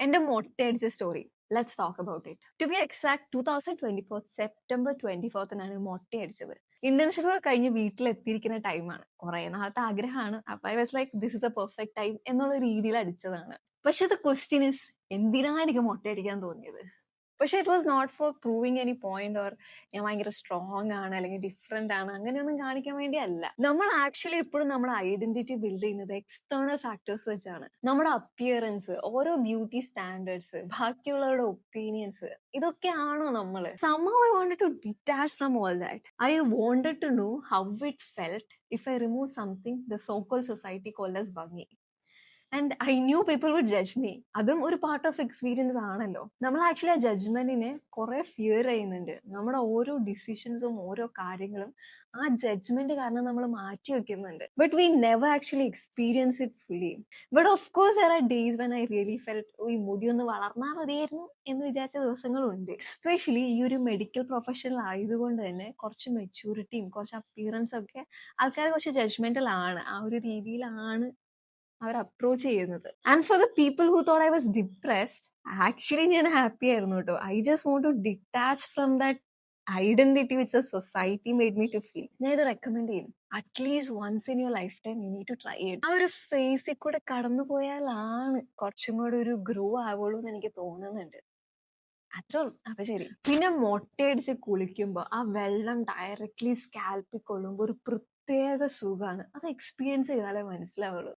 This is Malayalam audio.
എന്റെ മൊട്ടയടിച്ച story. Let's talk about it. To be exact 2024 September 24 മൊട്ടയടിച്ചത്. ഇന്റേൺഷിപ്പ് കഴിഞ്ഞ് വീട്ടിലെത്തിയിരിക്കുന്ന ടൈമാണ്. കുറെ നാളത്തെ ആഗ്രഹമാണ്. അപ്പൊ I was like this is a perfect time എന്നുള്ള രീതിയിൽ അടിച്ചതാണ്. പക്ഷെ ദ ക്വസ്റ്റ്യൻ ഇസ്, എന്തിനാ എനിക്ക് മൊട്ടയടിക്കാൻ തോന്നിയത്? പക്ഷെ it was not for proving any point or ഞാൻ ഭയങ്കര സ്ട്രോങ് ആണ് അല്ലെങ്കിൽ ഡിഫറെന്റ് ആണ് അങ്ങനെയൊന്നും കാണിക്കാൻ വേണ്ടിയല്ല. നമ്മൾ ആക്ച്വലി എപ്പോഴും നമ്മുടെ ഐഡന്റിറ്റി ബിൽഡ് ചെയ്യുന്നത് എക്സ്റ്റേണൽ ഫാക്ടേഴ്സ് വെച്ചാണ്. നമ്മുടെ അപ്പിയറൻസ്, ഓരോ ബ്യൂട്ടി സ്റ്റാൻഡേർഡ്സ്, ബാക്കിയുള്ളവരുടെ ഒപ്പീനിയൻസ്, ഇതൊക്കെയാണോ നമ്മള്? somehow I wanted to detach from all that. I wanted to know how it felt if I remove something the so-called society called as bhagi. And I knew people would judge me. അതും ഒരു പാർട്ട് ഓഫ് എക്സ്പീരിയൻസ് ആണല്ലോ. നമ്മൾ ആക്ച്വലി ആ ജഡ്ജ്മെന്റിനെ കുറെ ഫിയർ ചെയ്യുന്നുണ്ട്. നമ്മുടെ ഓരോ ഡിസിഷൻസും ഓരോ കാര്യങ്ങളും ആ ജഡ്ജ്മെന്റ് കാരണം നമ്മൾ മാറ്റി വെക്കുന്നുണ്ട്. But we never actually experience it fully. But of course there are days when I really felt ഈ മുടി ഒന്ന് വളർന്നാൽ മതിയായിരുന്നു എന്ന് വിചാരിച്ച ദിവസങ്ങളുണ്ട്. എസ്പെഷ്യലി ഈ ഒരു മെഡിക്കൽ പ്രൊഫഷണൽ ആയതുകൊണ്ട് തന്നെ കുറച്ച് മെച്യൂരിറ്റിയും കുറച്ച് അപ്പിയറൻസും ഒക്കെ ആൾക്കാർ കുറച്ച് ജഡ്ജ്മെന്റലാണ്. ആ ഒരു രീതിയിലാണ് അവർ അപ്രോച്ച് ചെയ്യുന്നത്. And for the people who thought I was depressed, actually ഞാൻ ഹാപ്പി ആയിരുന്നു കേട്ടോ. I just want to detach from that identity which the society made me to feel. ഞാൻ ഇത് റെക്കമെൻഡ് ചെയ്യും. At least once in your lifetime you need to try it. ആ ഒരു ഫേസിൽ കൂടെ കടന്നു പോയാലാണ് കുറച്ചും കൂടെ ഒരു ഗ്രോ ആവുള്ളൂ എന്ന് എനിക്ക് തോന്നുന്നുണ്ട്. അത്രേ ഉള്ളൂ. അപ്പൊ ശരി. പിന്നെ മൊട്ടയടിച്ച് കുളിക്കുമ്പോ ആ വെള്ളം ഡയറക്ട്ലി സ്കാൽപ്പിൽ കൊള്ളുമ്പോ ഒരു പ്രത്യേക സുഖമാണ്. അത് എക്സ്പീരിയൻസ് ചെയ്താലേ മനസ്സിലാവുള്ളൂ.